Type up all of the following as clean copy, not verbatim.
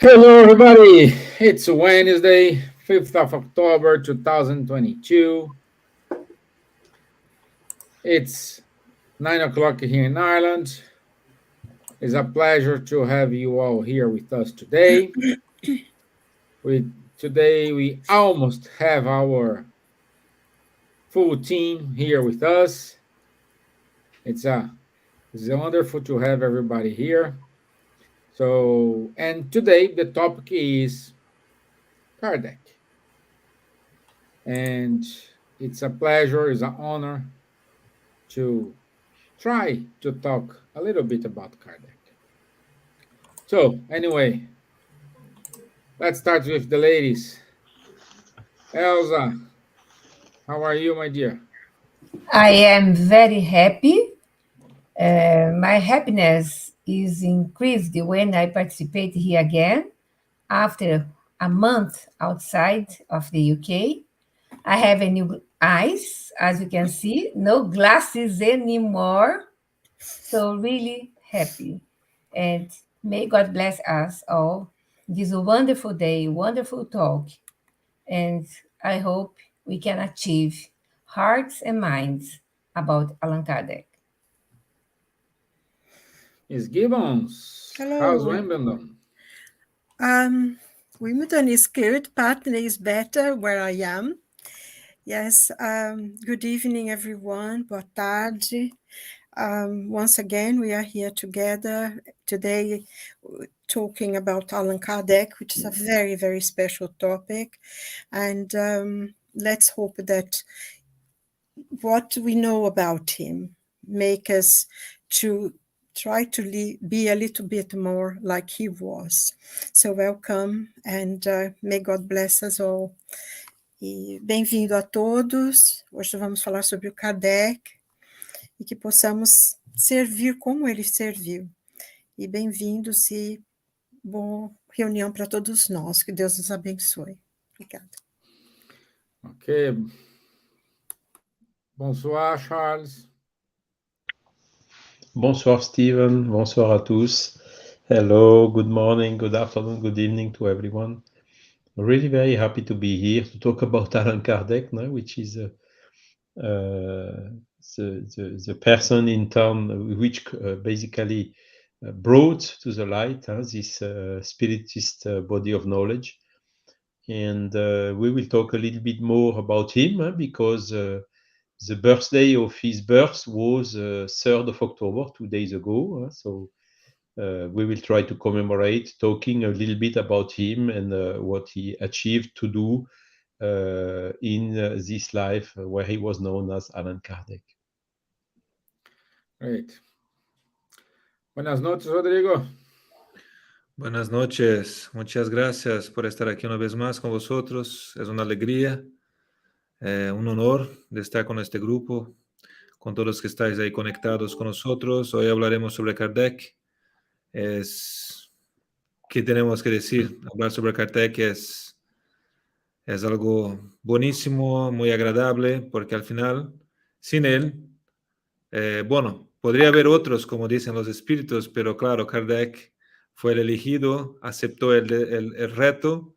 Hello, everybody. It's Wednesday, 5th of October, 2022. It's 9 o'clock here in Ireland. It's a pleasure to have you all here with us today. Today we almost have our full team here with us. It's wonderful to have everybody here. And today the topic is Kardec. And it's a pleasure, it's an honor to try to talk a little bit about Kardec. So, anyway, let's start with the ladies. Elsa, how are you, my dear? I am very happy. My happiness is increased when I participate here again after a month outside of the UK. I have a new eyes, as you can see, no glasses anymore. So really happy. And may God bless us all. This wonderful day, wonderful talk. And I hope we can achieve hearts and minds about Allan Kardec. Miss Gibbons, how's Hello. Wimbledon? Wimbledon is good. Partner is better where I am. Yes. Good evening, everyone. Boa tarde. Once again, we are here together today talking about Allan Kardec, which is a very, very special topic. And let's hope that what we know about him make us to try to be a little bit more like he was. So welcome and may God bless us all. E bem-vindo a todos. Hoje vamos falar sobre o Kardec e que possamos servir como ele serviu. E bem-vindos e boa reunião para todos nós. Que Deus nos abençoe. Obrigada. Ok. Bonsoir, Charles. Bonsoir, Steven. Bonsoir à tous. Hello, good morning, good afternoon, good evening to everyone. Really very happy to be here to talk about Allan Kardec, which is the person in turn which basically brought to the light this spiritist body of knowledge. And we will talk a little bit more about him because the birthday of his birth was 3rd of October, 2 days ago. So we will try to commemorate, talking a little bit about him and what he achieved to do in this life where he was known as Allan Kardec. Great. Buenas noches, Rodrigo. Buenas noches, muchas gracias por estar aquí una vez más con vosotros. Es una alegría, un honor de estar con este grupo, con todos los que estáis ahí conectados con nosotros. Hoy hablaremos sobre Kardec. ¿Qué tenemos que decir? Hablar sobre Kardec es algo buenísimo, muy agradable, porque al final, sin él, bueno, podría haber otros, como dicen los espíritus, pero claro, Kardec fue el elegido, aceptó el reto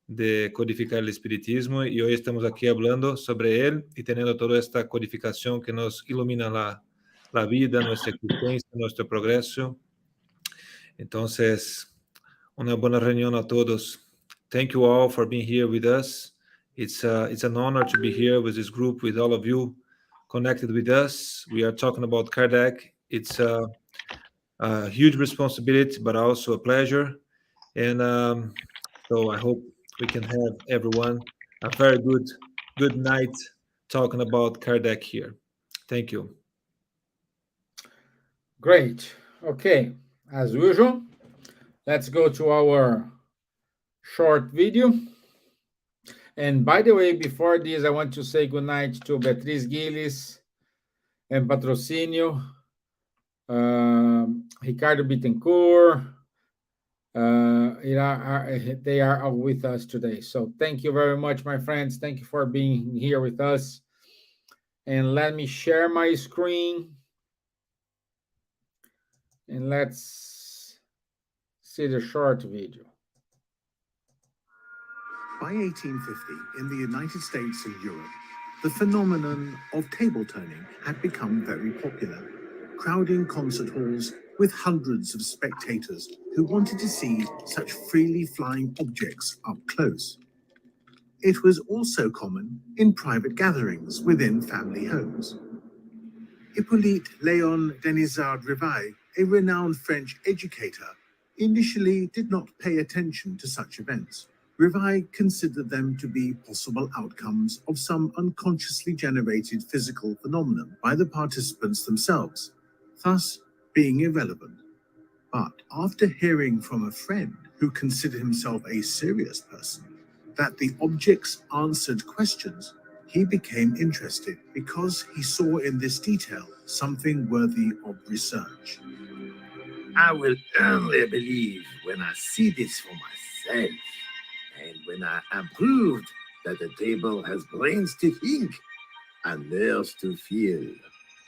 de codificar el espiritismo y hoy estamos aquí hablando sobre él y teniendo toda esta codificación que nos ilumina la vida, nuestra existencia, nuestro progreso. Entonces, una buena reunión a todos. Thank you all for being here with us. It's an honor to be here with this group, with all of you connected with us. We are talking about Kardec. It's a huge responsibility, but also a pleasure. And so I hope we can have everyone a very good night talking about Kardec here. Thank you. Great. Okay. As usual, let's go to our short video. And by the way, before this, I want to say good night to Beatriz Gilles and Patrocinio, Ricardo Bittencourt. They are all with us today. So thank you very much, my friends. Thank you for being here with us. And let me share my screen. And let's see the short video. By 1850, in the United States and Europe, the phenomenon of table turning had become very popular, crowding concert halls with hundreds of spectators who wanted to see such freely flying objects up close. It was also common in private gatherings within family homes. Hippolyte Léon Denisard Rivail, a renowned French educator, initially did not pay attention to such events. Rivail considered them to be possible outcomes of some unconsciously generated physical phenomenon by the participants themselves, thus being irrelevant. But after hearing from a friend who considered himself a serious person that the objects answered questions, he became interested because he saw in this detail something worthy of research. I will only believe when I see this for myself, and when I am proved that the table has brains to think and nerves to feel.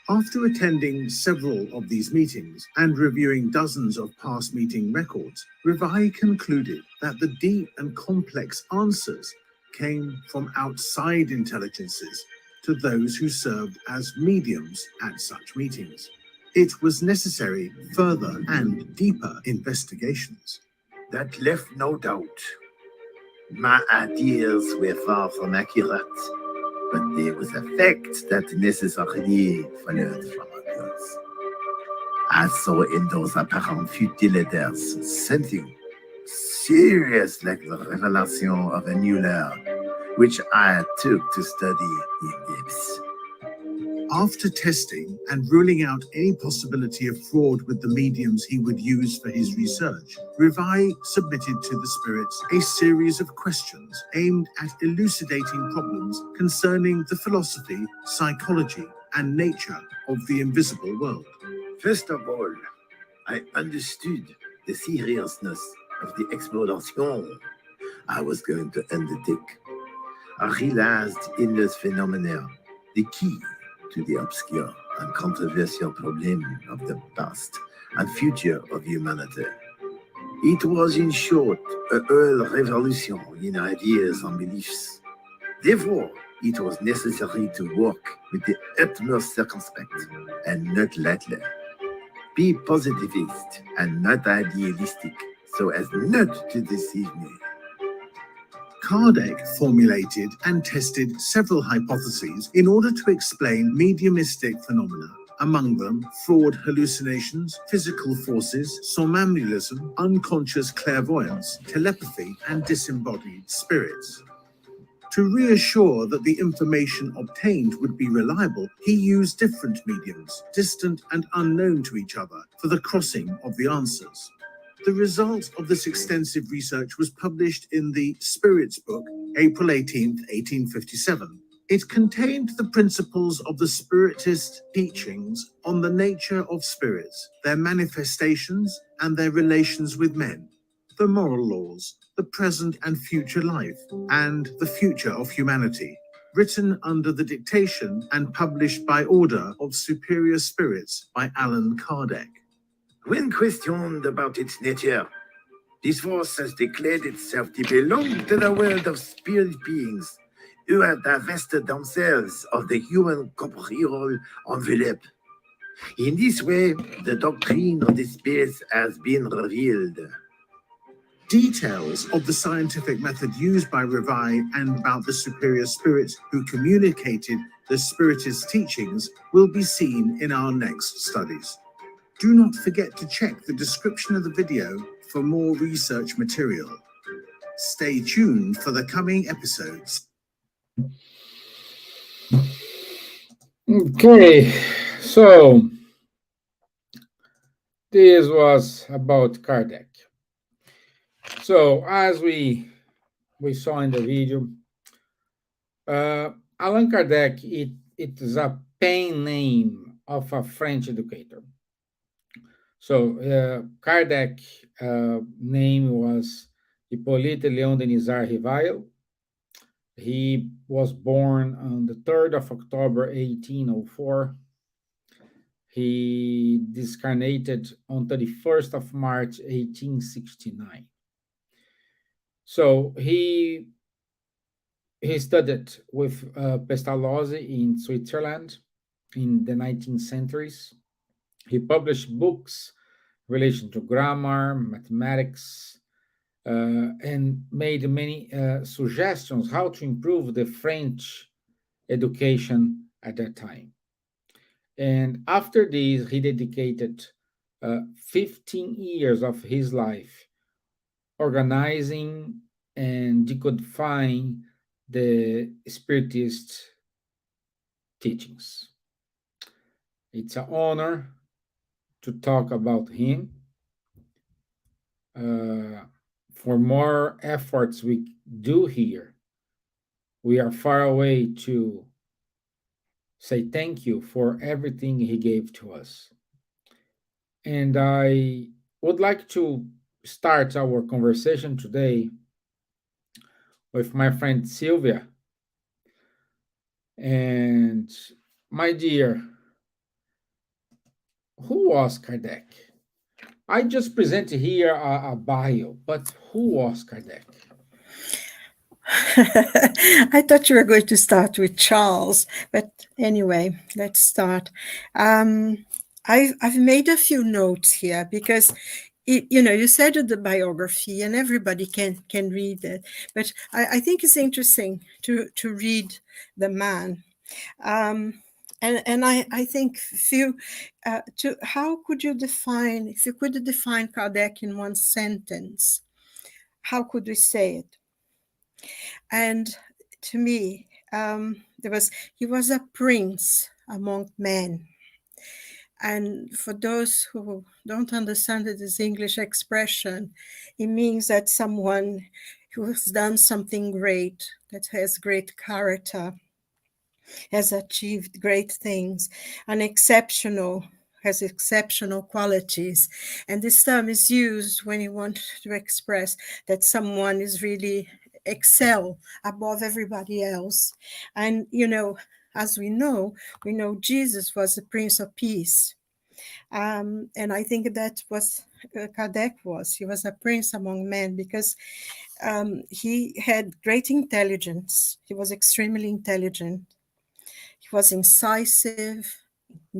After attending several of these meetings and reviewing dozens of past meeting records, Rivail concluded that the deep and complex answers came from outside intelligences to those who served as mediums at such meetings. It was necessary further and deeper investigations. That left no doubt. My ideas were far from accurate, but there was a fact that necessarily followed from others. I saw in those apparent futilities something serious like the revelation of a new law, which I took to study in depth. After testing and ruling out any possibility of fraud with the mediums he would use for his research, Rivail submitted to the spirits a series of questions aimed at elucidating problems concerning the philosophy, psychology, and nature of the invisible world. First of all, I understood the seriousness of the exploration I was going to undertake. I realized in this phenomena the key to the obscure and controversial problem of the past and future of humanity. It was, in short, a whole revolution in ideas and beliefs. Therefore, it was necessary to work with the utmost circumspect and not lightly. Be positivist and not idealistic, so as not to deceive me. Kardec formulated and tested several hypotheses in order to explain mediumistic phenomena, among them fraud, hallucinations, physical forces, somnambulism, unconscious clairvoyance, telepathy, and disembodied spirits. To reassure that the information obtained would be reliable, he used different mediums, distant and unknown to each other, for the crossing of the answers. The result of this extensive research was published in the Spirits Book, April 18, 1857. It contained the principles of the Spiritist teachings on the nature of spirits, their manifestations, and their relations with men, the moral laws, the present and future life, and the future of humanity, written under the dictation and published by order of superior spirits by Allan Kardec. When questioned about its nature, this force has declared itself to belong to the world of spirit beings who have divested themselves of the human corporeal envelope. In this way, the doctrine of the spirits has been revealed. Details of the scientific method used by Rivail and about the superior spirits who communicated the Spiritist teachings will be seen in our next studies. Do not forget to check the description of the video for more research material. Stay tuned for the coming episodes. Okay, so this was about Kardec. So as we saw in the video, Allan Kardec, it is a pen name of a French educator. So Kardec name was Hippolyte Léon Denisard Rivail. He was born on the 3rd of October, 1804. He discarnated on 31st of March, 1869. So he he studied with Pestalozzi in Switzerland in the 19th centuries. He published books in relation to grammar, mathematics, and made many suggestions how to improve the French education at that time. And after this, he dedicated 15 years of his life organizing and decodifying the Spiritist teachings. It's an honor to talk about him. For more efforts we do here, we are far away to say thank you for everything he gave to us. And I would like to start our conversation today with my friend Silvia. And my dear, who was Kardec? I just presented here a bio, but who was Kardec? I thought you were going to start with Charles, but anyway, let's start. I've made a few notes here because you said the biography and everybody can read it, but I think it's interesting to read the man. And I think how could you define, if you could define Kardec in one sentence, how could we say it? And to me, he was a prince among men. And for those who don't understand this English expression, it means that someone who has done something great, that has great character, has achieved great things, has exceptional qualities. And this term is used when you want to express that someone is really excel above everybody else. And, as we know Jesus was the Prince of Peace. And I think that was Kardec was. He was a prince among men because he had great intelligence. He was extremely intelligent. He was incisive,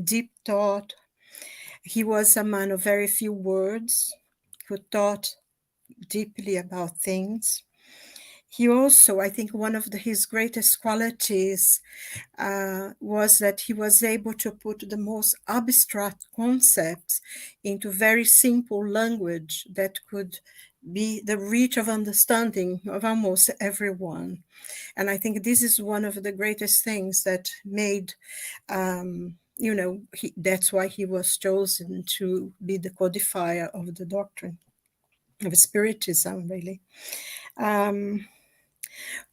deep thought. He was a man of very few words who thought deeply about things. He also, I think one of his greatest qualities was that he was able to put the most abstract concepts into very simple language that could be the reach of understanding of almost everyone. And I think this is one of the greatest things that made, that's why he was chosen to be the codifier of the doctrine of Spiritism, really.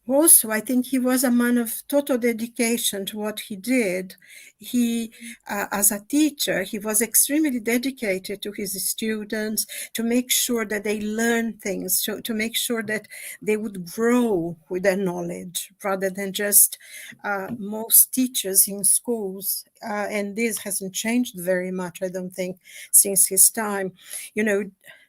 Also, I think he was a man of total dedication to what he did. He, as a teacher, he was extremely dedicated to his students, to make sure that they learn things, to make sure that they would grow with their knowledge, rather than just most teachers in schools. And this hasn't changed very much, I don't think, since his time.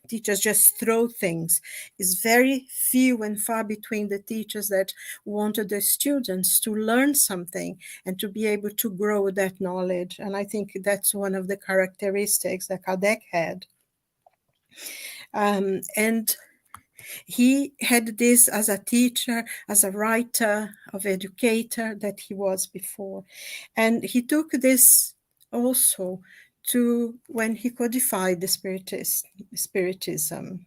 Teachers just throw things. It's very few and far between the teachers that wanted the students to learn something and to be able to grow that knowledge. And I think that's one of the characteristics that Kardec had. And he had this as a teacher, as a writer, of educator that he was before. And he took this also to when he codified the Spiritism.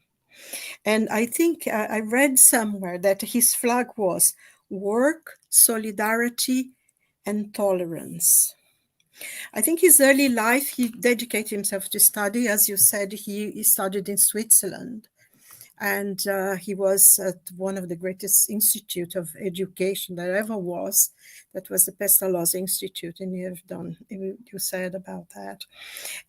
And I think I read somewhere that his flag was work, solidarity, and tolerance. I think his early life, he dedicated himself to study. As you said, he studied in Switzerland. And he was at one of the greatest institutes of education there ever was. That was the Pestalozzi Institute, and you said about that.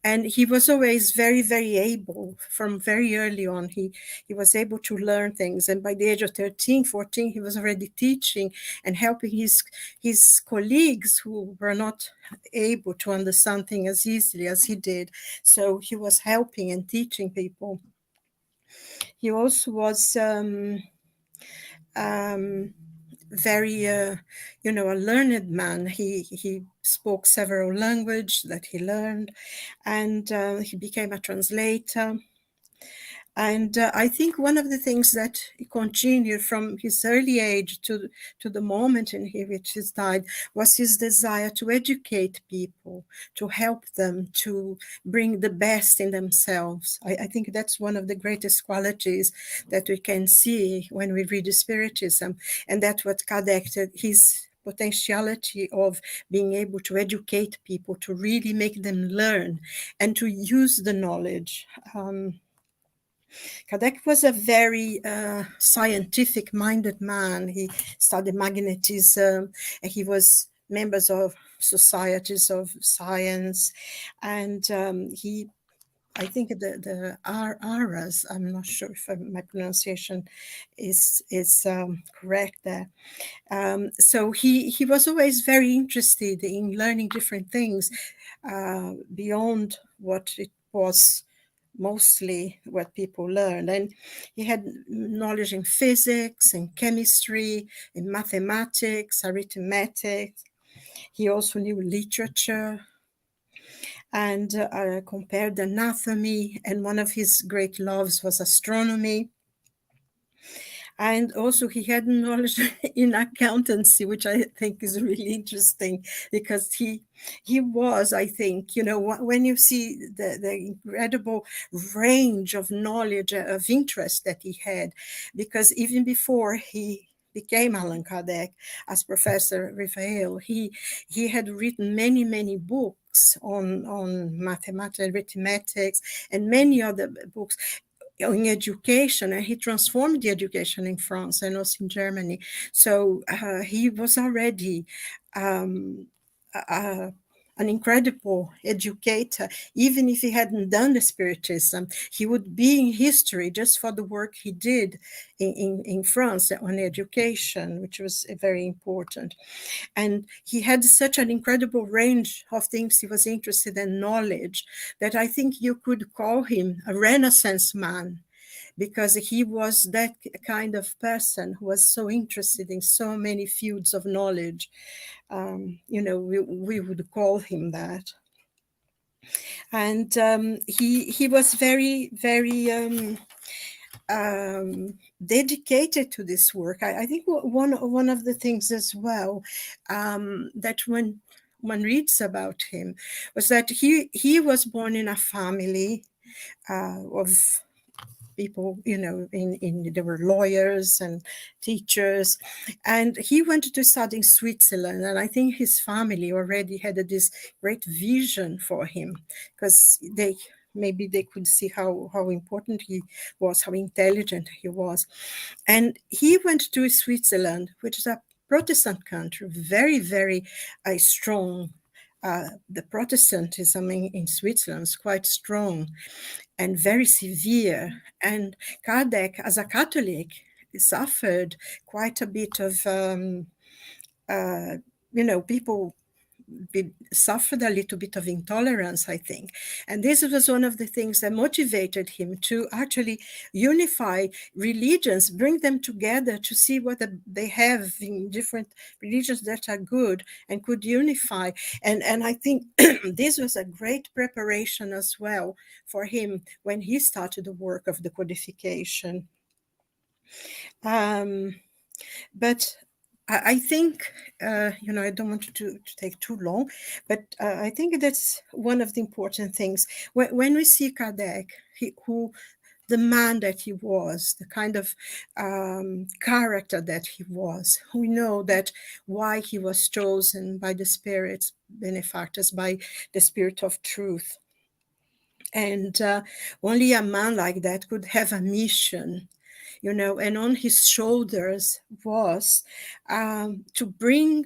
And he was always very, very able. From very early on, he was able to learn things. And by the age of 13, 14, he was already teaching and helping his colleagues who were not able to understand things as easily as he did. So he was helping and teaching people. He also was very, a learned man. He spoke several languages that he learned, and he became a translator. And I think one of the things that he continued from his early age to the moment in which he died was his desire to educate people, to help them, to bring the best in themselves. I think that's one of the greatest qualities that we can see when we read Spiritism, and that's what Kardec did, his potentiality of being able to educate people, to really make them learn and to use the knowledge. Kardec was a very scientific-minded man. He studied magnetism, and he was members of societies of science, and I think the Aras, I'm not sure if my pronunciation is correct there. So he was always very interested in learning different things beyond what it was mostly what people learned. And he had knowledge in physics, in chemistry, in mathematics, arithmetic. He also knew literature and compared anatomy. And one of his great loves was astronomy. And also he had knowledge in accountancy, which I think is really interesting, because he was, I think, when you see the incredible range of knowledge, of interest that he had, because even before he became Allan Kardec, as Professor Raphael, he had written many books on mathematics, arithmetics, and many other books in education, and he transformed the education in France and also in Germany. So he was already an incredible educator. Even if he hadn't done the Spiritism, he would be in history just for the work he did in France on education, which was very important. And he had such an incredible range of things he was interested in, knowledge, that I think you could call him a Renaissance man, because he was that kind of person who was so interested in so many fields of knowledge. We would call him that. And he was very dedicated to this work. I think one of the things as well that when one reads about him was that he was born in a family of people, there were lawyers and teachers, and he went to study in Switzerland. And I think his family already had this great vision for him, because maybe they could see how important he was, how intelligent he was. And he went to Switzerland, which is a Protestant country, very strong. The Protestantism in Switzerland is quite strong and very severe. And Kardec, as a Catholic, suffered quite a bit of, people suffered a little bit of intolerance, I think. And this was one of the things that motivated him to actually unify religions, bring them together to see what they have in different religions that are good and could unify. And I think this was a great preparation as well for him when he started the work of the codification. But I think, I don't want to take too long, but I think that's one of the important things. When we see Kardec, the man that he was, the kind of character that he was, we know that why he was chosen by the spirits, benefactors, by the Spirit of Truth. And only a man like that could have a mission, and on his shoulders was to bring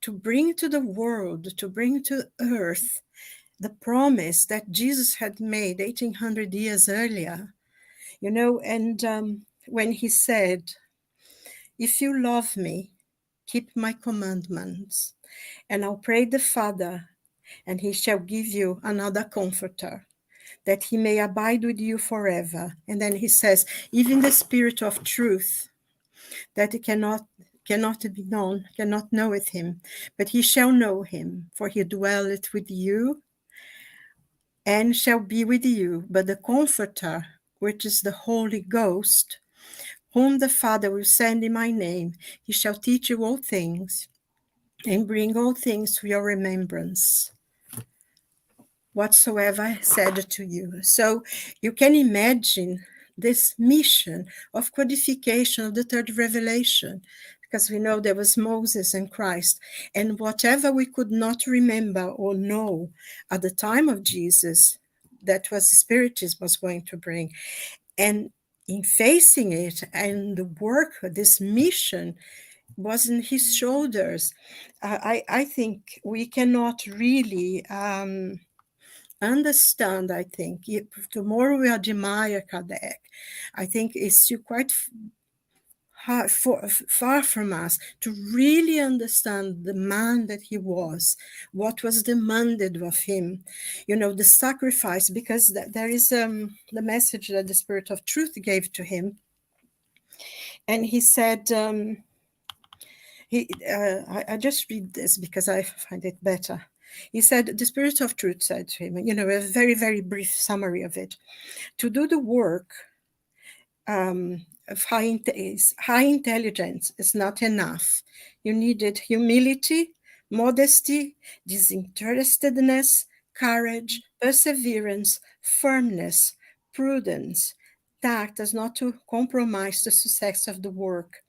to the world, to bring to earth the promise that Jesus had made 1800 years earlier, and when he said, "If you love me, keep my commandments, and I'll pray the Father, and he shall give you another comforter, that he may abide with you forever." And then he says, "Even the Spirit of Truth, that it cannot cannot be known, cannot knoweth him, but ye shall know him, for he dwelleth with you and shall be with you. But the Comforter, which is the Holy Ghost, whom the Father will send in my name, he shall teach you all things and bring all things to your remembrance, whatsoever I said to you. So you can imagine this mission of codification of the third revelation, because we know there was Moses and Christ, and whatever we could not remember or know at the time of Jesus, that was the Spiritism was going to bring. And in facing it and the work, this mission was on his shoulders. I think we cannot really understand, I think. The more we admire Kardec, I think it's still quite far from us to really understand the man that he was, what was demanded of him, the sacrifice, because there is the message that the Spirit of Truth gave to him. And he said, I just read this because I find it better. He said, the Spirit of Truth said to him, a very, very brief summary of it. To do the work of high intelligence is not enough. You needed humility, modesty, disinterestedness, courage, perseverance, firmness, prudence, tact as not to compromise the success of the work.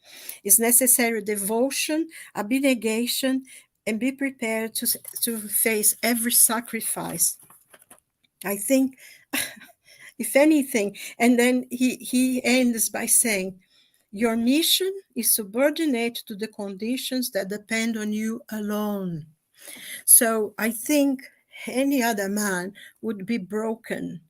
It's necessary devotion, abnegation, and be prepared to face every sacrifice. I think, if anything, and then he ends by saying, your mission is subordinate to the conditions that depend on you alone. So I think any other man would be broken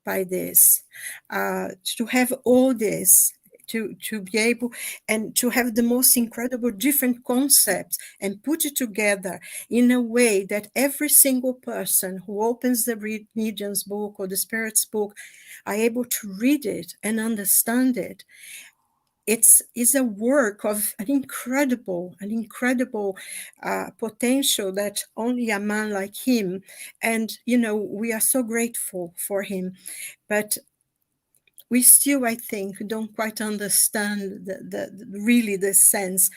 by this. To have all this, to be able and to have the most incredible different concepts and put it together in a way that every single person who opens the medium's book or the spirit's book are able to read it and understand it. It's a work of an incredible potential that only a man like him, and we are so grateful for him, but we still, I think, don't quite understand really the sense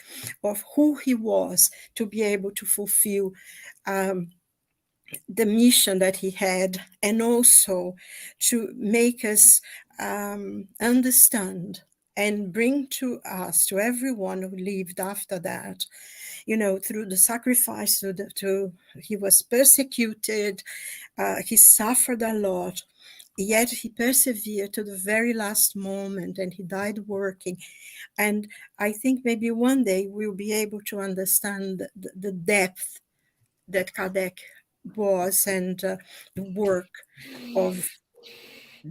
of who he was to be able to fulfill the mission that he had, and also to make us understand and bring to us, to everyone who lived after that, through the sacrifice, he was persecuted, he suffered a lot, yet he persevered to the very last moment, and he died working. And I think maybe one day we'll be able to understand the depth that Kardec was, and the work of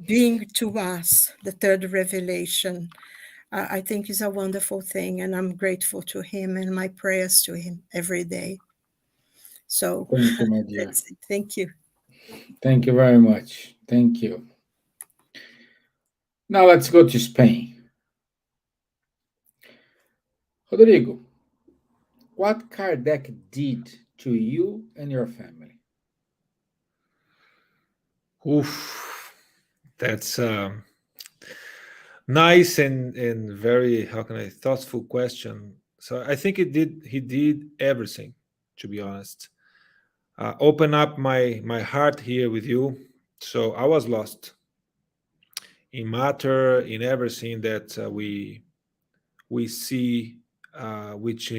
being to us the third revelation. I think is a wonderful thing, and I'm grateful to him, and my prayers to him every day. So Thank you, my dear. that's it. Thank you. Thank you very much. Thank you. Now let's go to Spain. Rodrigo, what Kardec did to you and your family? Oof, that's nice and very, how can I, thoughtful question. So I think he did everything, to be honest. Open up my heart here with you. So I was lost in matter, in everything that we see, which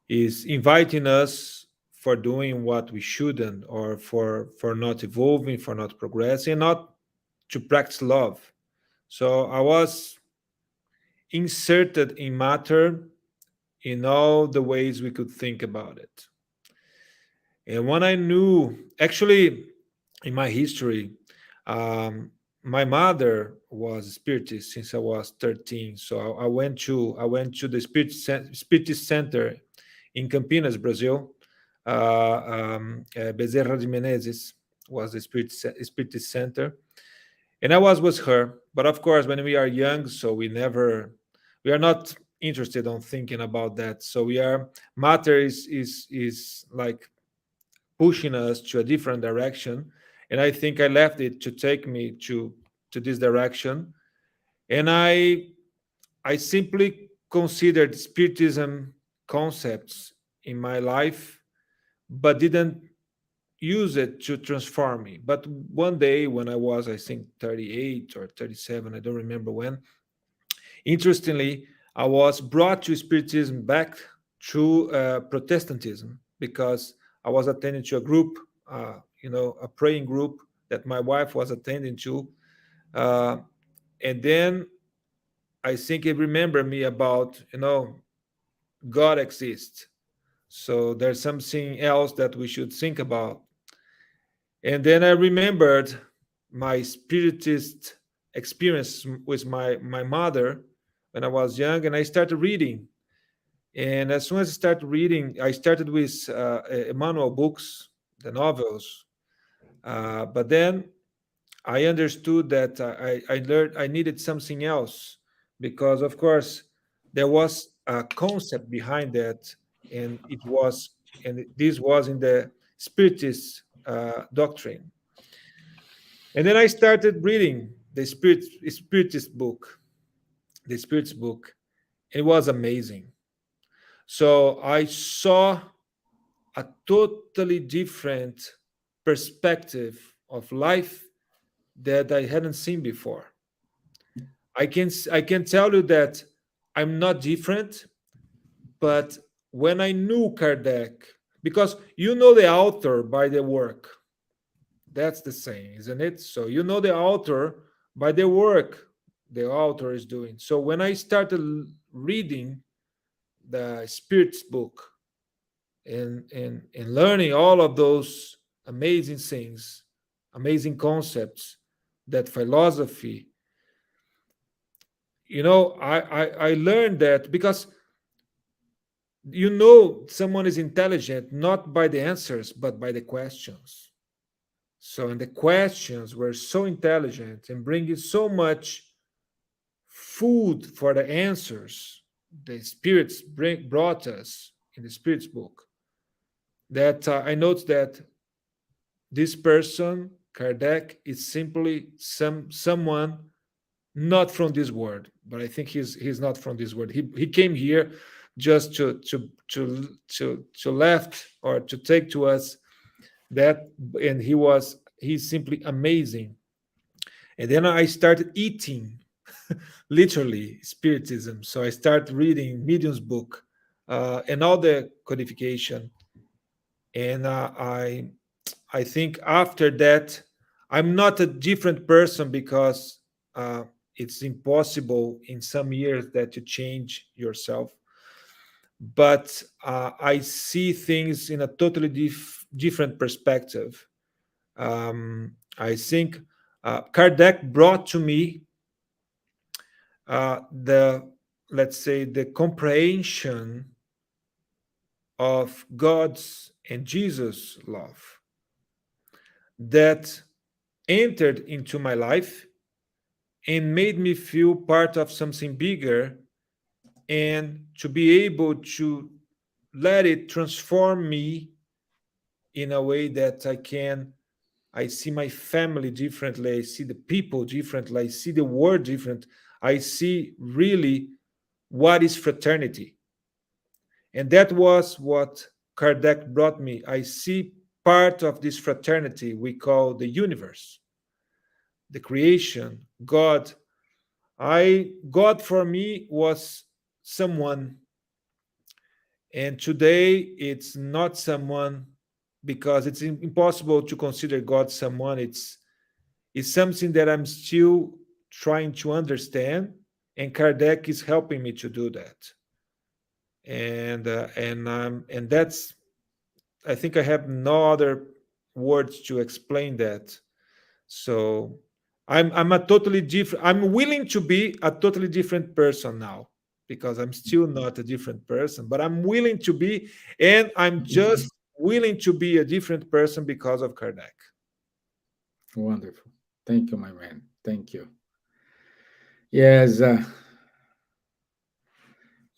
is inviting us for doing what we shouldn't, or for not evolving, for not progressing, not to practice love. So I was inserted in matter in all the ways we could think about it. And when I knew, actually, in my history, my mother was a spiritist since I was 13. So I went to the spiritist center in Campinas, Brazil. Bezerra de Menezes was the spiritist center, and I was with her. But of course, when we are young, so we are not interested on thinking about that. So we are matter is like pushing us to a different direction, and I think I left it to take me to this direction. And I simply considered spiritism concepts in my life, but didn't use it to transform me. But one day when I was, I think, 38 or 37, I don't remember when, interestingly, I was brought to spiritism back through Protestantism, because I was attending to a group, a praying group that my wife was attending to. Uh, and then I think it remembered me about, God exists. So there's something else that we should think about. And then I remembered my spiritist experience with my mother when I was young, and I started reading. And as soon as I started reading, I started with Emmanuel books, the novels. But then I understood that I learned I needed something else, because, of course, there was a concept behind that, and this was in the Spiritist doctrine. And then I started reading the Spiritist book, the Spirit's book. It was amazing. So I saw a totally different perspective of life that I hadn't seen before. I can tell you that I'm not different, but when I knew Kardec, because you know the author by the work, that's the saying, isn't it? So you know the author by the work the author is doing. So when I started reading the Spirit's book and learning all of those amazing things, amazing concepts, that philosophy, I learned that, because someone is intelligent not by the answers but by the questions. So, and the questions were so intelligent and bringing so much food for the answers the spirits brought us in the Spirit's book, that I note that this person, Kardec, is simply someone not from this world. But I think he's not from this world. He came here just to left, or to take to us that, and he's simply amazing. And then I started eating literally spiritism. So I started reading Medium's book, and all the codification. And I think after that, I'm not a different person, because it's impossible in some years that you change yourself. But I see things in a totally different perspective. I think Kardec brought to me let's say, the comprehension of God's and Jesus' love that entered into my life and made me feel part of something bigger, and to be able to let it transform me in a way that I see my family differently, I see the people differently, I see the world different, I see really what is fraternity. And that was what Kardec brought me. I see part of this fraternity we call the universe, the creation, God. God for me was someone, and today it's not someone, because it's impossible to consider God someone. It's something that I'm still trying to understand, and Kardec is helping me to do that. And that's, I think I have no other words to explain that. So I'm a totally different. I'm willing to be a totally different person now, because I'm still not a different person, but I'm willing to be, and I'm just willing to be a different person because of Kardec. Wonderful. Thank you, my man. Thank you. Yes.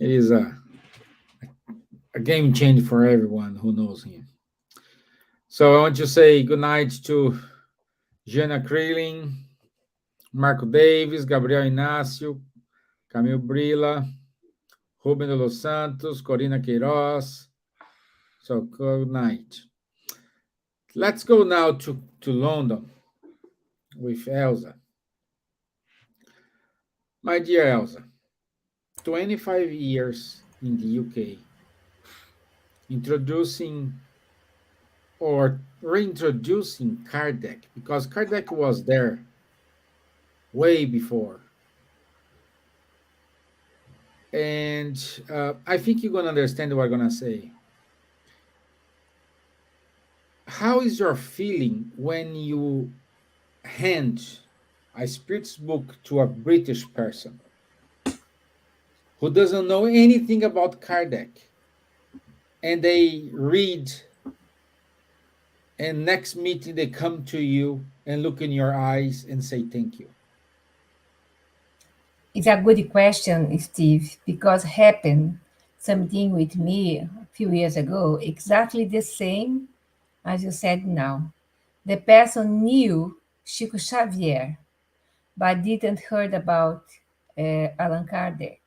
It is a game changer for everyone who knows him. So I want to say good night to Jana Kreeling, Marco Davis, Gabriel Inácio, Camille Brilla, Ruben de los Santos, Corina Queiroz. So good night. Let's go now to London with Elsa. My dear Elsa, 25 years in the UK, introducing or reintroducing Kardec, because Kardec was there way before. And I think you're going to understand what I'm going to say. How is your feeling when you hand a spirit's book to a British person who doesn't know anything about Kardec, and they read, and next meeting they come to you and look in your eyes and say thank you? It's a good question, Steve, because happened something with me a few years ago, exactly the same as you said now. The person knew Chico Xavier, but didn't heard about Allan Kardec.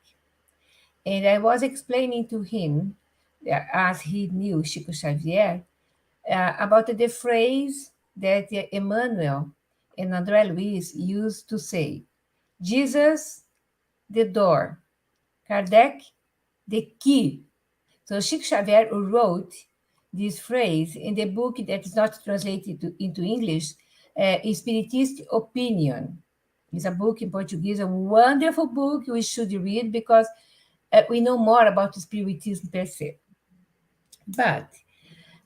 And I was explaining to him, as he knew Chico Xavier, about the phrase that Emmanuel and André Luiz used to say, Jesus, the door, Kardec, the key. So Chico Xavier wrote this phrase in the book that is not translated into English, Spiritist Opinion. It's a book in Portuguese, a wonderful book we should read because we know more about Spiritism per se. But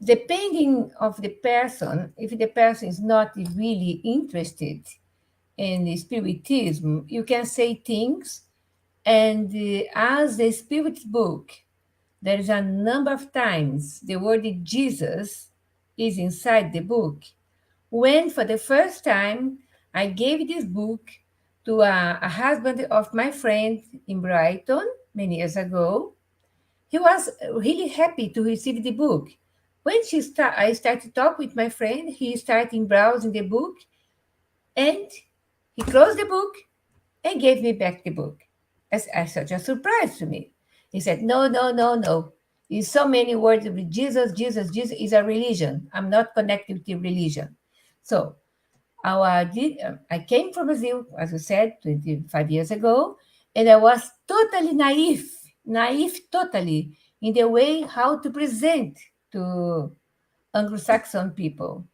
depending of the person, if the person is not really interested in Spiritism, you can say things, and as the Spirit's book, there is a number of times the word Jesus is inside the book. When for the first time I gave this book to a husband of my friend in Brighton many years ago, he was really happy to receive the book. When I started to talk with my friend, he started browsing the book, and he closed the book and gave me back the book. As such a surprise to me. He said, no, no, no, no. In so many words, Jesus, Jesus, Jesus is a religion. I'm not connected with the religion. So I came from Brazil, as you said, 25 years ago, and I was totally naive totally in the way how to present to Anglo-Saxon people.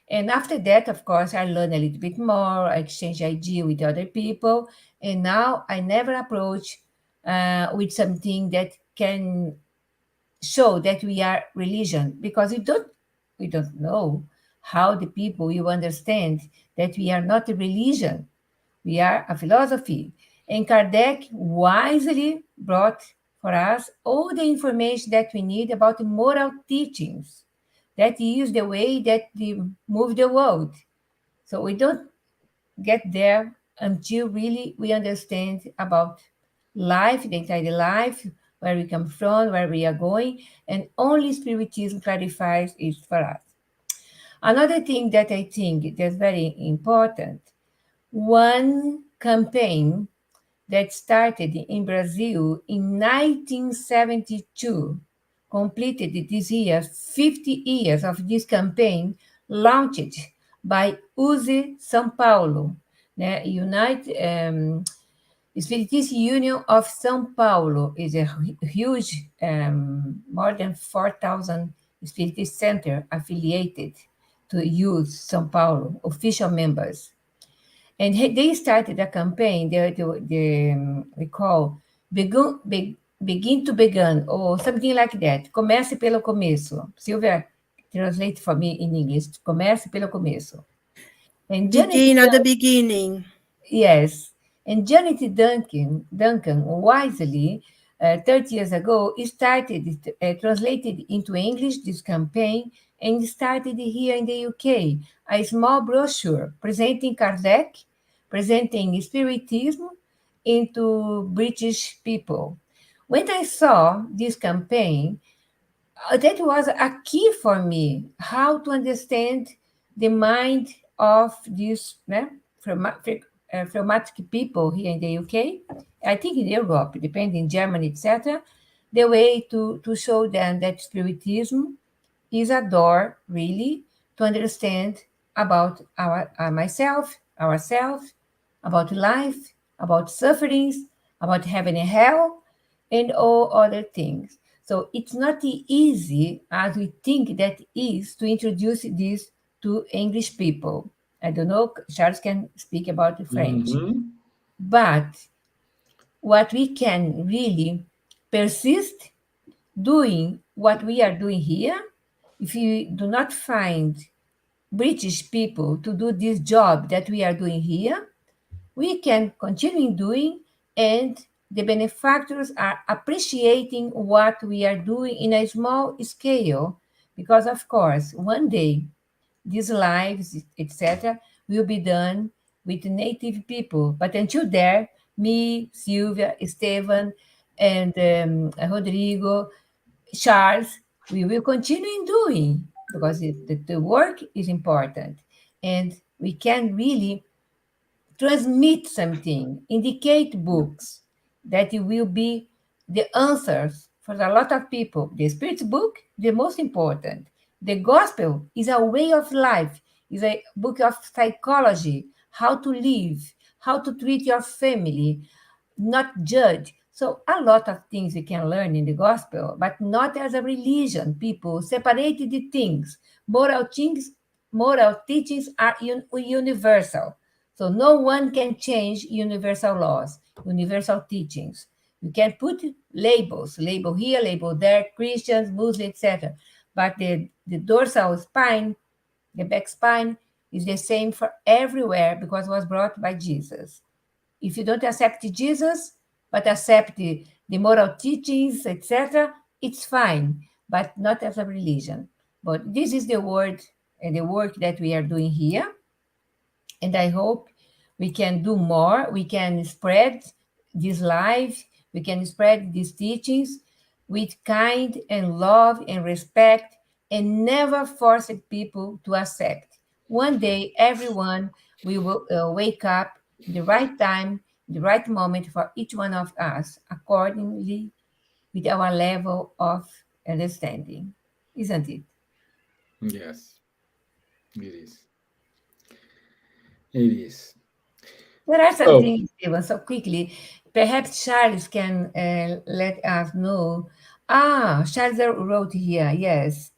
And after that, of course, I learned a little bit more, I exchanged idea with other people, and now I never approach with something that can show that we are religion, because we don't know how the people will understand that we are not a religion, we are a philosophy. And Kardec wisely brought for us all the information that we need about the moral teachings. That is the way that they move the world. So we don't get there until really we understand about life, the entire life, where we come from, where we are going, and only Spiritism clarifies it for us. Another thing that I think that's very important, one campaign that started in Brazil in 1972, completed this year 50 years of this campaign, launched by USE São Paulo, Spiritist Union of São Paulo is a huge, more than 4,000 Spiritist center affiliated to use São Paulo, official members. And they started a campaign, we call Begin to Begin, or something like that. Comece pelo começo. Silvia, translate for me in English. Comece pelo começo. And Begin at the beginning. Yes. And Janet Duncan wisely, 30 years ago, started, translated into English this campaign, and started here in the UK, a small brochure presenting Kardec, presenting Spiritism into British people. When I saw this campaign, that was a key for me, how to understand the mind of these phlegmatic people here in the UK. I think in Europe, depending in Germany, etc. The way to show them that spiritism is a door, really, to understand about myself, ourselves, about life, about sufferings, about heaven and hell, and all other things. So it's not easy as we think that is to introduce this to English people. I don't know, Charles can speak about the French, Mm-hmm. but what we can really persist doing what we are doing here, if you do not find British people to do this job that we are doing here, we can continue doing, and the benefactors are appreciating what we are doing in a small scale, because of course one day these lives, etc., will be done with native people. But until there, me, Silvia, Stevan, and Rodrigo, Charles, we will continue doing, because the work is important. And we can really transmit something, indicate books that it will be the answers for a lot of people. The Spirit book, the most important. The Gospel is a way of life, is a book of psychology, how to live, how to treat your family, not judge. So a lot of things we can learn in the gospel, but not as a religion. People separated the things. Moral teachings are universal. So no one can change universal laws, universal teachings. You can put labels, label here, label there, Christians, Muslims, etc. But the dorsal spine, the back spine, is the same for everywhere because it was brought by Jesus. If you don't accept Jesus, but accept the moral teachings, etc., it's fine, but not as a religion. But this is the word and the work that we are doing here. And I hope we can do more. We can spread this life, we can spread these teachings with kind and love and respect, and never force people to accept. One day, everyone will wake up in the right time, the right moment for each one of us, accordingly with our level of understanding. Isn't it? Yes, it is. It is. There are some So, things, Steven, so quickly. Perhaps Charles can let us know. Ah, Charles wrote here, yes,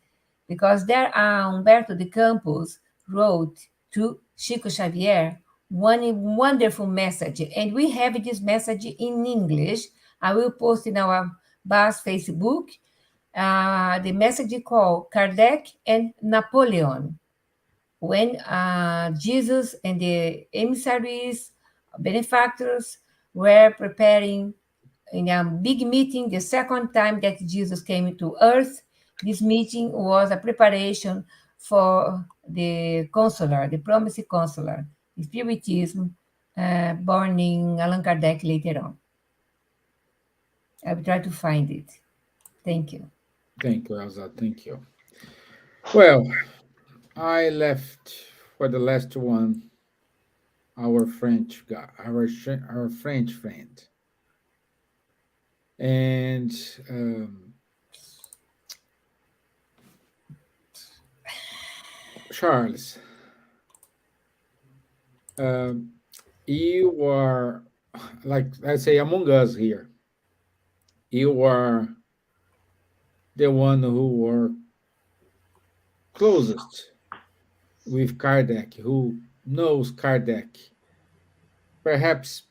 because there are Humberto de Campos wrote to Chico Xavier one wonderful message, and we have this message in English. I will post in our BAS Facebook. The message called Kardec and Napoleon, when Jesus and the emissaries, benefactors, were preparing in a big meeting the second time that Jesus came to earth. This meeting was a preparation for the consular, the promised consular, the Spiritism, born in Allan Kardec later on. I will try to find it. Thank you. thank you, Elsa. Thank you. Well, I left for the last one our French guy, our French friend, and Charles. Um, you are, like I say, among us here. You are the one who were closest with Kardec, who knows Kardec, perhaps,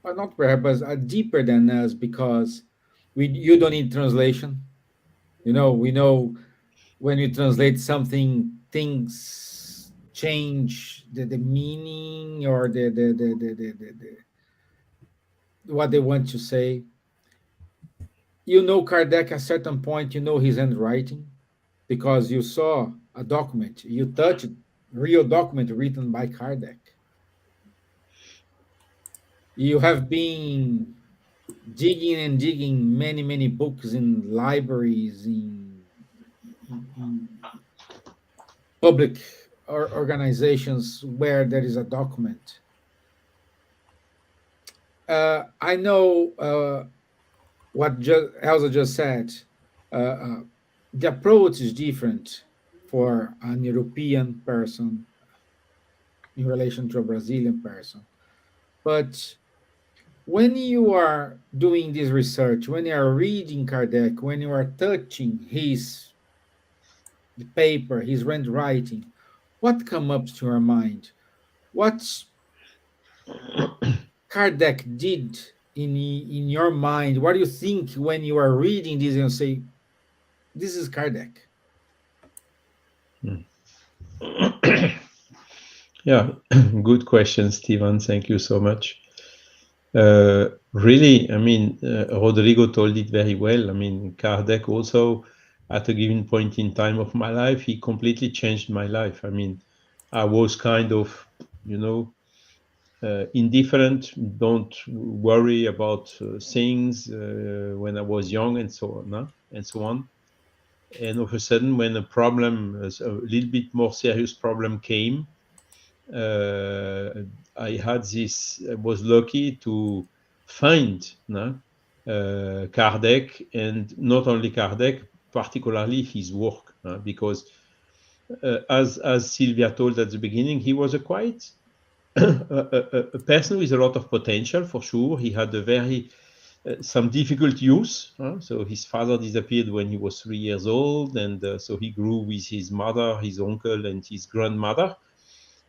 or not perhaps, but deeper than us, because you don't need translation. We know when you translate something, things change the meaning or what they want to say. Kardec at a certain point, his handwriting because you saw a document, you touched real document written by Kardec. You have been digging and digging many books in libraries, in public or organizations where there is a document. I know what Elsa just said. The approach is different for an European person in relation to a Brazilian person. But when you are doing this research, when you are reading Kardec, when you are touching his the paper, his handwriting, what comes up to your mind? What Kardec did in your mind? What do you think when you are reading this and say, "This is Kardec"? Yeah, good question, Stevan. Thank you so much. Really, I mean, Rodrigo told it very well. I mean, Kardec also, at a given point in time of my life, he completely changed my life. I mean, I was kind of, you know, indifferent, don't worry about things when I was young and so on, huh? And so on. And all of a sudden, when a problem, a little bit more serious problem came, I had this. I was lucky to find Kardec, and not only Kardec, particularly his work, because as Silvia told at the beginning, he was a quite a person with a lot of potential for sure. He had a very some difficult youth. So his father disappeared when he was 3 years old, and so he grew with his mother, his uncle, and his grandmother.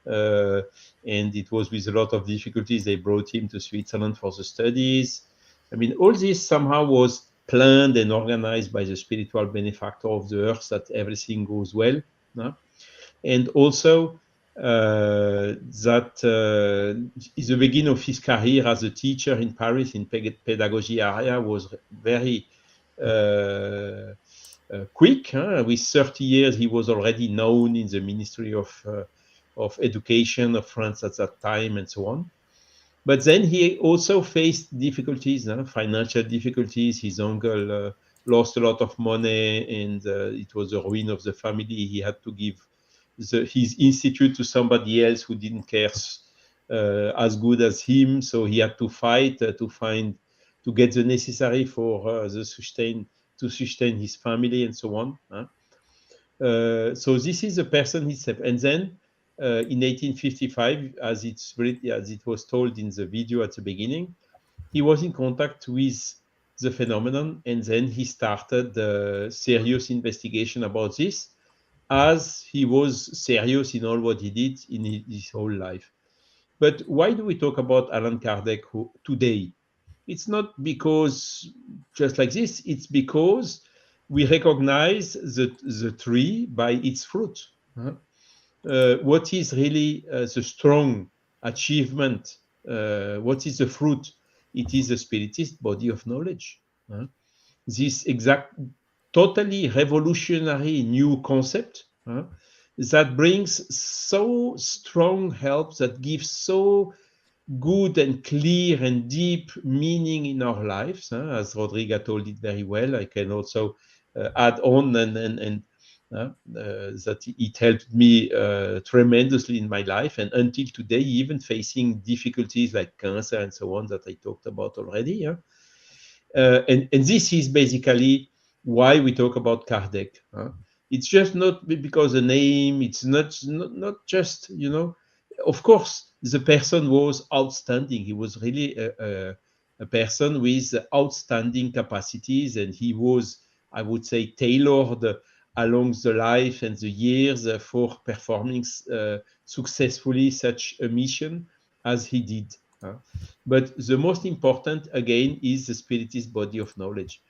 And it was with a lot of difficulties they brought him to Switzerland for the studies. I mean, all this somehow was planned and organized by the spiritual benefactor of the earth, that everything goes well. And also that the beginning of his career as a teacher in Paris in pedagogy area was very quick. With 30 years, he was already known in the Ministry of Education of France at that time, and so on. But then he also faced difficulties, financial difficulties. His uncle lost a lot of money, and it was the ruin of the family. He had to give his institute to somebody else who didn't care as good as him. So he had to fight to get the necessary for to sustain his family and so on. So this is a person himself. And then in 1855, as it was told in the video at the beginning, he was in contact with the phenomenon, and then he started serious investigation about this, as he was serious in all what he did in his whole life. But why do we talk about Allan Kardec today? It's not because just like this, it's because we recognize the tree by its fruit. What is really the strong achievement? What is the fruit? It is the spiritist body of knowledge. This exact, totally revolutionary new concept that brings so strong help, that gives so good and clear and deep meaning in our lives, as Rodrigo told it very well. I can also add on and that it helped me tremendously in my life, and until today, even facing difficulties like cancer and so on that I talked about already. And this is basically why we talk about Kardec. It's just not because the name, it's not just, of course, the person was outstanding. He was really a person with outstanding capacities, and he was, I would say, tailored along the life and the years for performing successfully such a mission as he did. But the most important, again, is the spiritist body of knowledge.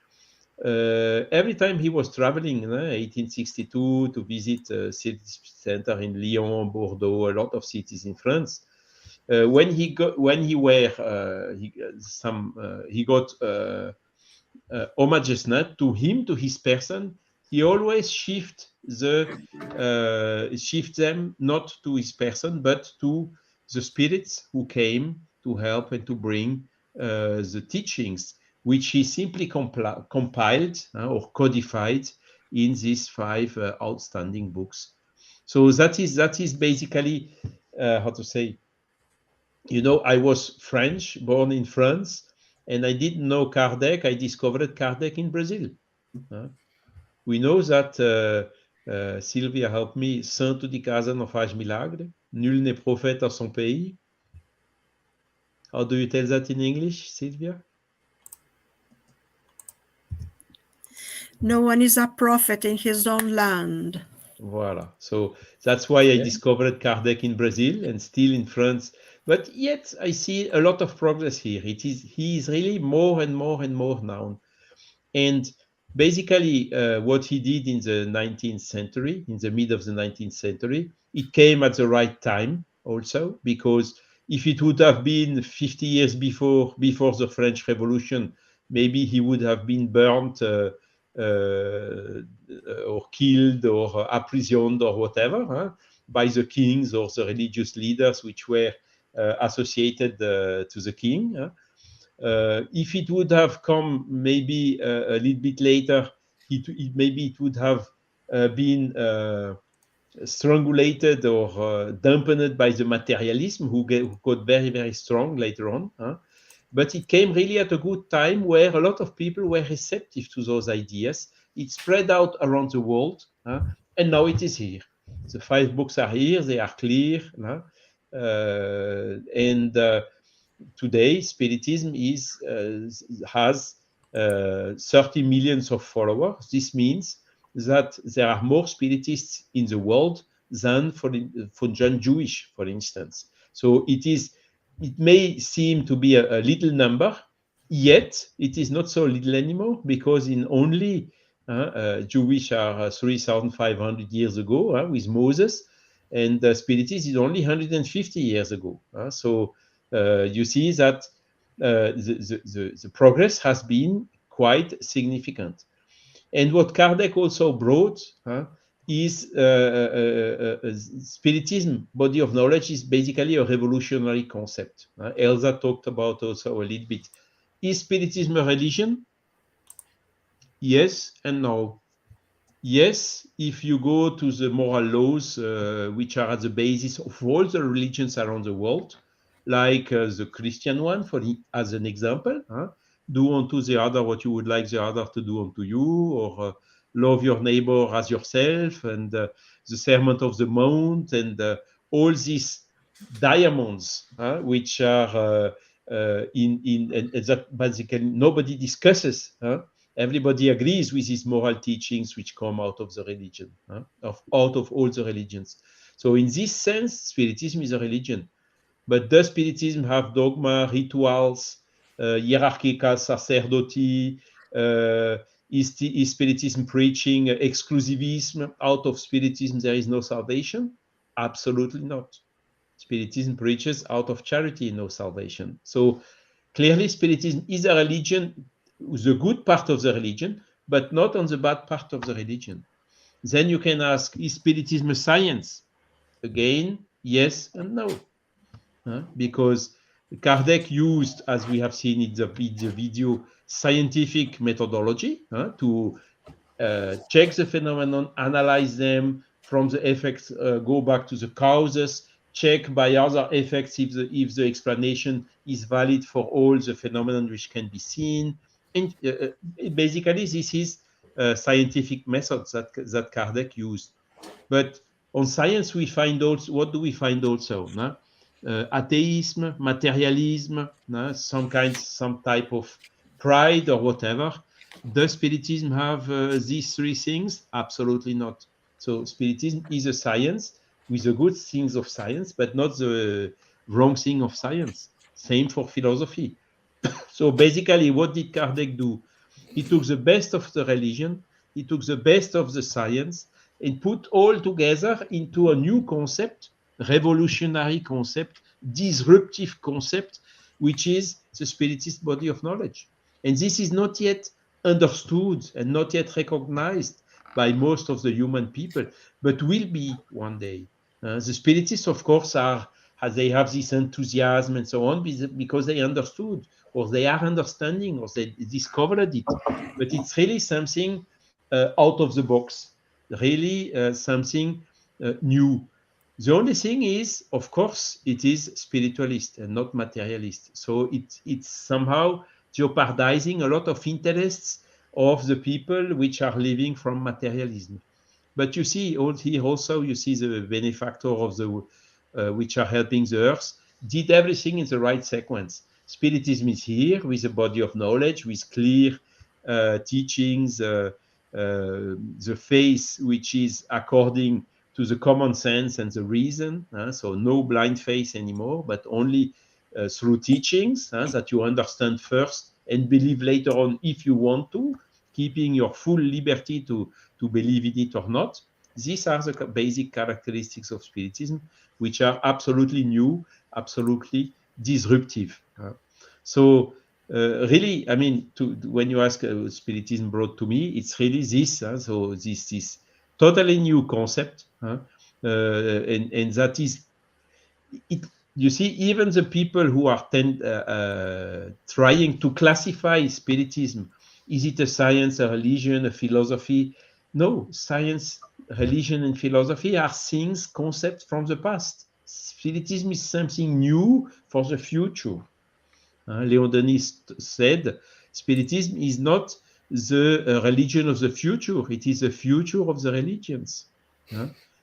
Every time he was traveling in 1862 to visit a city center in Lyon, Bordeaux, a lot of cities in France, when he got homages to him, to his person, he always shift them not to his person, but to the spirits who came to help and to bring the teachings which he simply compiled or codified in these 5 outstanding books. So that is basically how to say. I was French, born in France, and I didn't know Kardec. I discovered Kardec in Brazil. We know that Silvia helped me. Santo de casa não faz milagre. Nul n'est prophète à son pays. How do you tell that in English, Silvia? No one is a prophet in his own land. Voilà. So that's why I discovered Kardec in Brazil and still in France. But yet I see a lot of progress here. He is really more and more and more known. And basically what he did in the 19th century, in the mid of the 19th century, it came at the right time also, because if it would have been 50 years before the French Revolution, maybe he would have been burnt or killed or imprisoned or whatever by the kings or the religious leaders which were associated to the king. If it would have come maybe a little bit later, maybe it would have been strangulated or dampened by the materialism who got very, very strong later on. But it came really at a good time where a lot of people were receptive to those ideas. It spread out around the world, and now it is here. The 5 books are here, they are clear, and today Spiritism has 30 million of followers. This means that there are more Spiritists in the world than for Jewish, for instance. So it may seem to be a little number, yet it is not so little anymore, because in only Jewish are 3,500 years ago with Moses, and Spiritism is only 150 years ago. So you see that the progress has been quite significant. And what Kardec also brought is Spiritism, body of knowledge, is basically a revolutionary concept. Elsa talked about also a little bit. Is Spiritism a religion? Yes and no. Yes, if you go to the moral laws which are at the basis of all the religions around the world, like the Christian one, as an example, do unto the other what you would like the other to do unto you, or love your neighbor as yourself, and the Sermon of the Mount, and all these diamonds which are and that basically nobody discusses. Everybody agrees with these moral teachings which come out of the religion, out of all the religions. So in this sense, Spiritism is a religion. But does Spiritism have dogma, rituals, hierarchical sacerdoty? Is Spiritism preaching exclusivism? Out of Spiritism there is no salvation? Absolutely not. Spiritism preaches out of charity no salvation. So clearly Spiritism is a religion, the good part of the religion, but not on the bad part of the religion. Then you can ask, is Spiritism a science? Again, yes and no. Because Kardec used, as we have seen in the video, scientific methodology to check the phenomenon, analyze them, from the effects, go back to the causes, check by other effects if the explanation is valid for all the phenomena which can be seen. And basically, this is scientific methods that Kardec used. But on science, we find also, what do we find also? Atheism, materialism, some type of pride or whatever. Does Spiritism have these 3 things? Absolutely not. So Spiritism is a science with the good things of science, but not the wrong thing of science. Same for philosophy. So basically, what did Kardec do? He took the best of the religion, he took the best of the science, and put all together into a new concept, revolutionary concept, disruptive concept, which is the Spiritist body of knowledge. And this is not yet understood and not yet recognized by most of the human people, but will be one day. The Spiritists, of course, they have this enthusiasm and so on because they understood or they are understanding, or they discovered it. But it's really something out of the box, really something new. The only thing is, of course, it is spiritualist and not materialist. So it's somehow jeopardizing a lot of interests of the people which are living from materialism. But you see, here also, you see the benefactor of the which are helping the earth did everything in the right sequence. Spiritism is here with a body of knowledge, with clear teachings, the faith which is according to the common sense and the reason. So no blind faith anymore, but only through teachings that you understand first and believe later on if you want to, keeping your full liberty to believe in it or not. These are the basic characteristics of Spiritism, which are absolutely new, absolutely disruptive. So really, I mean, when you ask Spiritism brought to me, it's really this. So this totally new concept, and that is it. You see, even the people who are trying to classify Spiritism, is it a science, a religion, a philosophy? No, science, religion, and philosophy are things, concepts from the past. Spiritism is something new for the future. Leon Denis said, Spiritism is not the religion of the future, it is the future of the religions.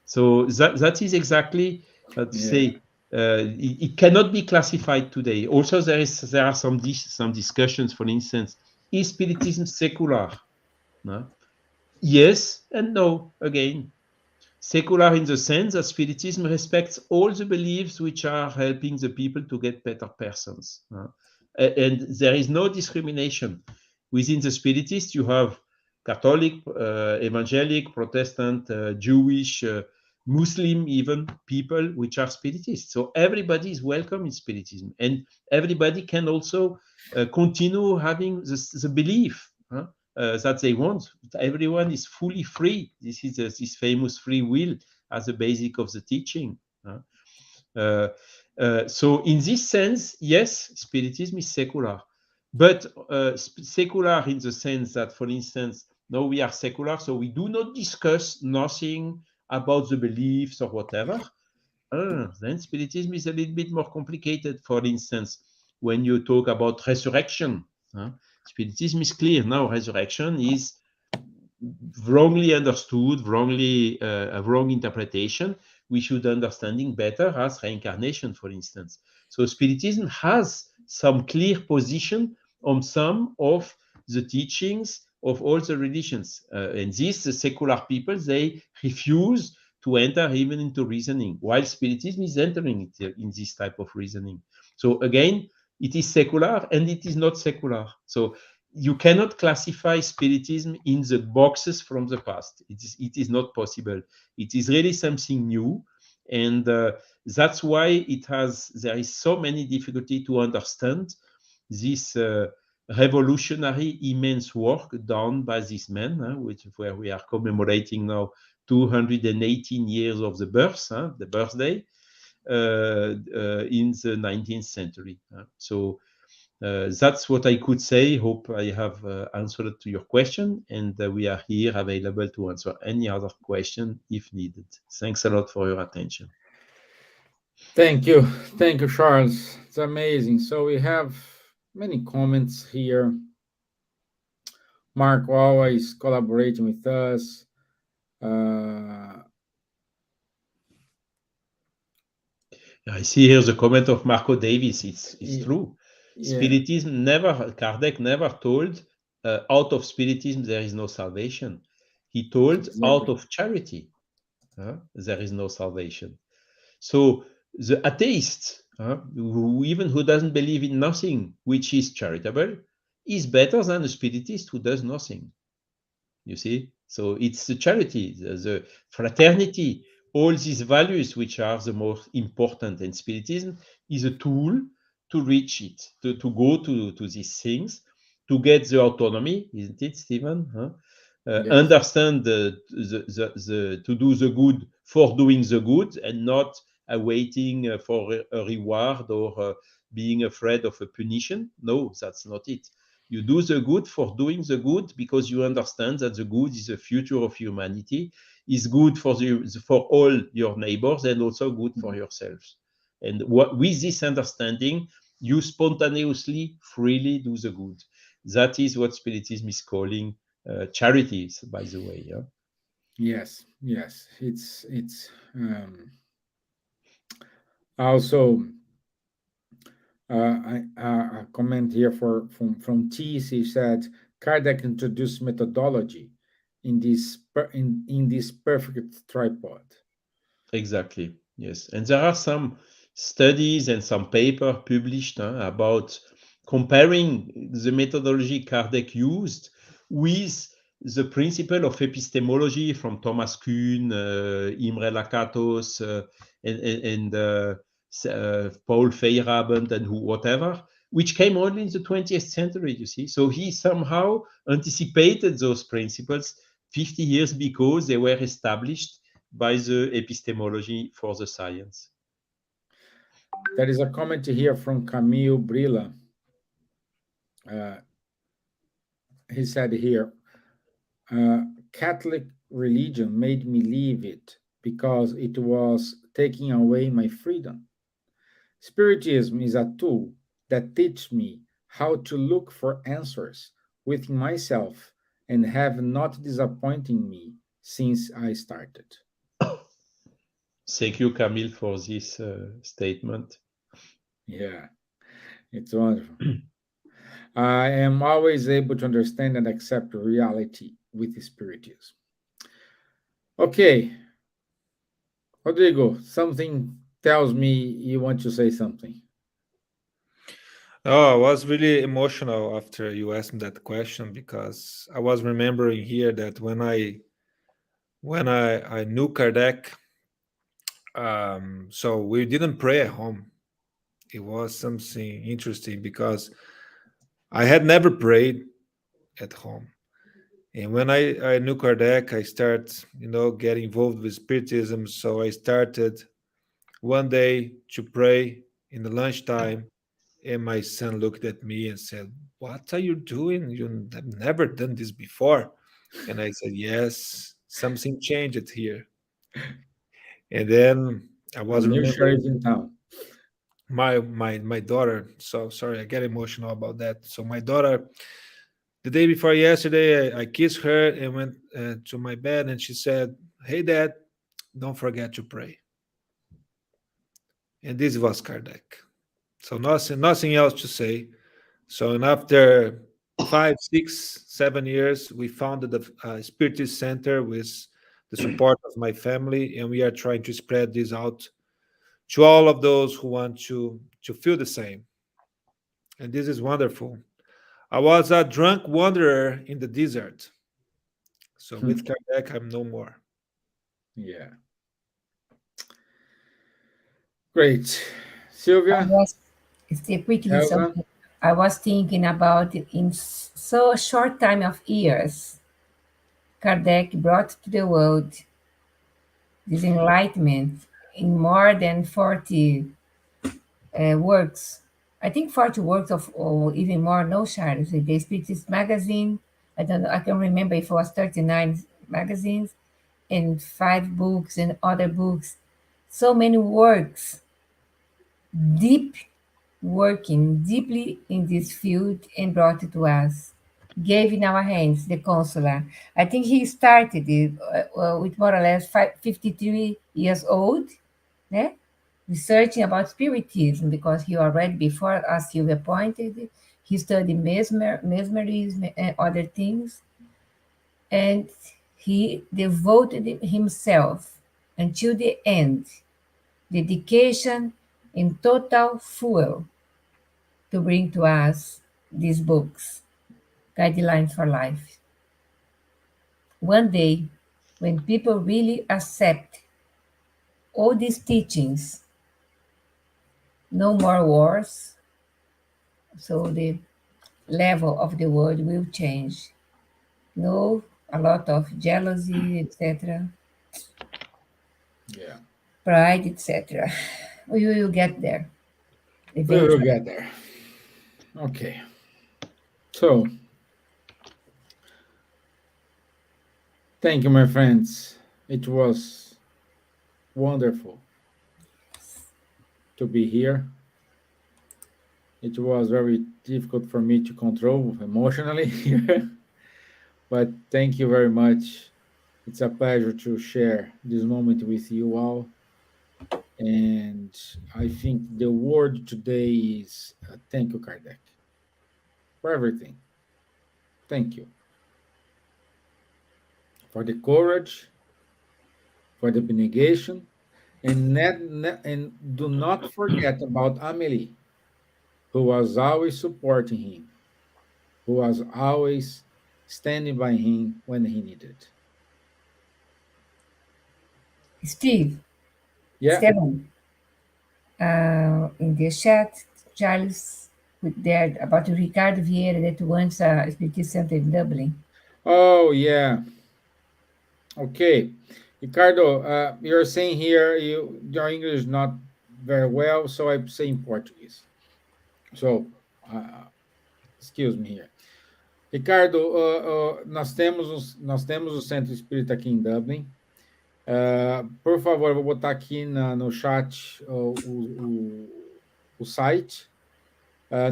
So that is exactly, say, it cannot be classified today. Also, there are some discussions, for instance, is Spiritism secular? Yes and no, again. Secular in the sense that Spiritism respects all the beliefs which are helping the people to get better persons. And there is no discrimination. Within the Spiritists, you have Catholic, Evangelic, Protestant, Jewish, Muslim even people which are Spiritists. So everybody is welcome in Spiritism, and everybody can also continue having the belief that they want. Everyone is fully free. This is this famous free will as the basic of the teaching. So in this sense, yes, Spiritism is secular, but secular in the sense that, for instance, no, we are secular, so we do not discuss nothing about the beliefs or whatever. Then Spiritism is a little bit more complicated. For instance, when you talk about resurrection, Spiritism is clear. Now, resurrection is wrongly understood, a wrong interpretation. We should understanding better as reincarnation, for instance. So Spiritism has some clear position on some of the teachings of all the religions. And these, the secular people, they refuse to enter even into reasoning, while Spiritism is entering in this type of reasoning. So again, it is secular and it is not secular. So you cannot classify Spiritism in the boxes from the past. It is not possible. It is really something new, and that's why there is so many difficulty to understand this revolutionary, immense work done by this man, where we are commemorating now 218 years of the birth, the birthday, in the 19th century. So that's what I could say. Hope I have answered to your question, and we are here available to answer any other question if needed. Thanks a lot for your attention. Thank you, Charles. It's amazing. So we have many comments here. Mark always collaborating with us. I see here the comment of Marco Davis. It's true. Spiritism Kardec never told out of Spiritism there is no salvation. He told out of charity there is no salvation. So the atheist, who doesn't believe in nothing which is charitable, is better than a Spiritist who does nothing. You see? So it's the charity, the fraternity, all these values which are the most important. And Spiritism is a tool to reach it, to go to these things, to get the autonomy, isn't it, Stevan? Yes. Understand to do the good for doing the good, and not awaiting for a reward or being afraid of a punition. No, that's not it. You do the good for doing the good because you understand that the good is the future of humanity, is good for all your neighbors and also good for yourselves. And with this understanding, you spontaneously, freely do the good. That is what Spiritism is calling charities, by the way. Yeah? Yes, yes. It's also a comment here from T. He said Kardec introduced methodology in this perfect tripod. Exactly. Yes. And there are some studies and some paper published about comparing the methodology Kardec used with the principle of epistemology from Thomas Kuhn, Imre Lakatos, and Paul Feyerabend and whatever, which came only in the 20th century, you see. So he somehow anticipated those principles 50 years because they were established by the epistemology for the science. There is a comment here from Camille Brilla. He said here, Catholic religion made me leave it because it was taking away my freedom. Spiritism is a tool that teaches me how to look for answers within myself and have not disappointing me since I started. Thank you, Camille, for this statement. Yeah, it's wonderful. I am always able to understand and accept reality with Spiritism. Okay, Rodrigo, something tells me you want to say something. Oh, I was really emotional after you asked me that question because I was remembering here that when I knew Kardec, so we didn't pray at home. It was something interesting because I had never prayed at home. And when I knew Kardec, I started, getting involved with Spiritism. So I started one day to pray in the lunchtime, and my son looked at me and said, "What are you doing? You have never done this before." And I said, "Yes, something changed here." And then I A was new remembering sheriff in town. my daughter. So sorry, I get emotional about that. So my daughter, the day before yesterday, I kissed her and went to my bed, and she said, "Hey, Dad, don't forget to pray." And this was Kardec. So nothing else to say. So and after 5, 6, 7 years, we founded a Spiritist Center with the support of my family, and we are trying to spread this out to all of those who want to feel the same. And this is wonderful. I was a drunk wanderer in the desert. So with Kardec, I'm no more. Yeah. Great. I Sylvia, was still quickly Elsa? something I was thinking about it in so short time of years. Kardec brought to the world this enlightenment in more than 40 works. I think 40 works of, or even more, no Charles. The Spiritist magazine, I don't know, I can remember if it was 39 magazines and 5 books and other books. So many works, deep working deeply in this field and brought it to us. Gave in our hands the consular. I think he started it with more or less 53 years old, né? Researching about spiritism because he already, before, as Silvia pointed, he studied mesmerism and other things. And he devoted himself until the end, dedication and total full to bring to us these books, Guidelines for Life. One day, when people really accept all these teachings, no more wars, so the level of the world will change. No, a lot of jealousy, etc., Yeah. pride, etc. We will get there. We will eventually. get there. Okay. So, thank you, my friends. It was wonderful to be here. It was very difficult for me to control emotionally here, but thank you very much. It's a pleasure to share this moment with you all. And I think the word today is thank you, Kardec, for everything. Thank you for the courage, for the abnegation, and, and do not forget about Amelie, who was always supporting him, who was always standing by him when he needed. Steve, Yeah. Stevan, in the chat, Charles put there about Ricardo Vieira that wants a Spirit Center in Dublin. Oh, yeah. Okay. Ricardo, you're saying here your English is not very well, so I say in Portuguese. So, excuse me here. Ricardo, nós temos o Centro Espírita aqui em Dublin. Por favor, eu vou botar aqui no chat o site.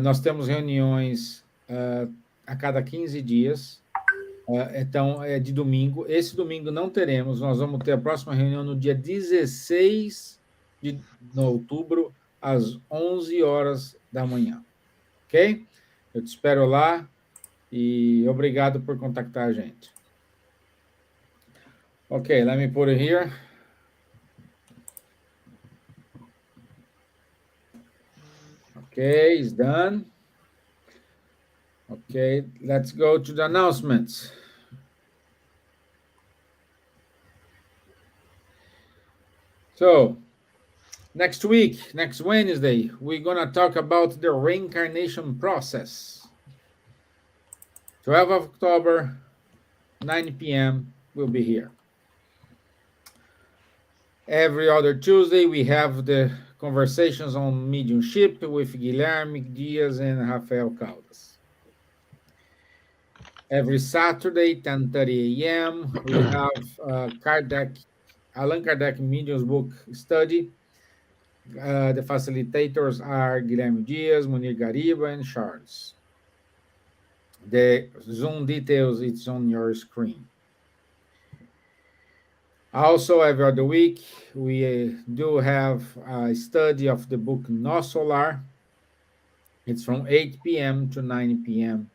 Nós temos reuniões a cada 15 dias. Então, é de domingo. Esse domingo não teremos. Nós vamos ter a próxima reunião no dia 16 de outubro, às 11 horas da manhã. Ok? Eu te espero lá e obrigado por contactar a gente. Ok, let me put it here. Okay, it's done. Okay, let's go to the announcements. So, next week, next Wednesday, we're going to talk about the reincarnation process. 12 of October, 9 p.m., we'll be here. Every other Tuesday, we have the conversations on mediumship with Guilherme Dias and Rafael Caldas. Every Saturday, 10:30 a.m., we have Allan Kardec Medium's book study. The facilitators are Guilherme Dias, Munir Gariba, and Charles. The Zoom details, it's on your screen. Also, every other week, we do have a study of the book No Solar. It's from 8 p.m. to 9 p.m.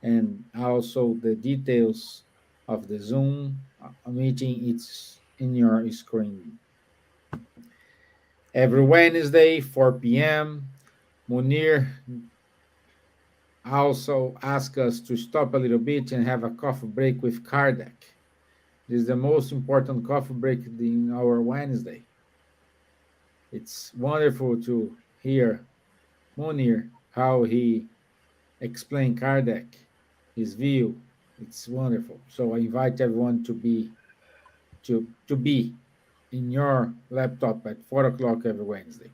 And also the details of the Zoom meeting, it's in your screen. Every Wednesday, 4 p.m., Munir also asked us to stop a little bit and have a coffee break with Kardec. This is the most important coffee break in our Wednesday. It's wonderful to hear Munir, how he explained Kardec, his view. It's wonderful. So I invite everyone to be in your laptop at 4 o'clock every Wednesday.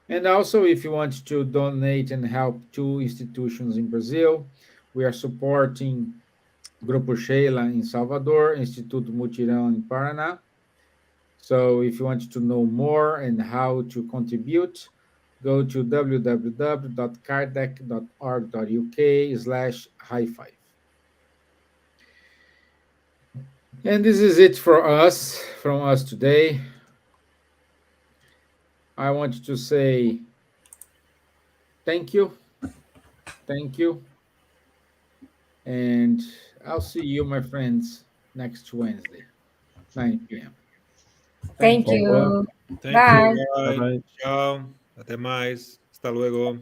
And also, if you want to donate and help two institutions in Brazil, we are supporting Grupo Sheila in Salvador, Instituto Mutirão in Paraná. So if you want to know more and how to contribute, go to www.kardec.org.uk/high5. And this is it from us today. I want to say thank you. Thank you. And I'll see you, my friends, next Wednesday, 9 p.m. Thank you. you. Thank Bye. you. Bye. Bye-bye. Tchau. Até mais. Hasta luego.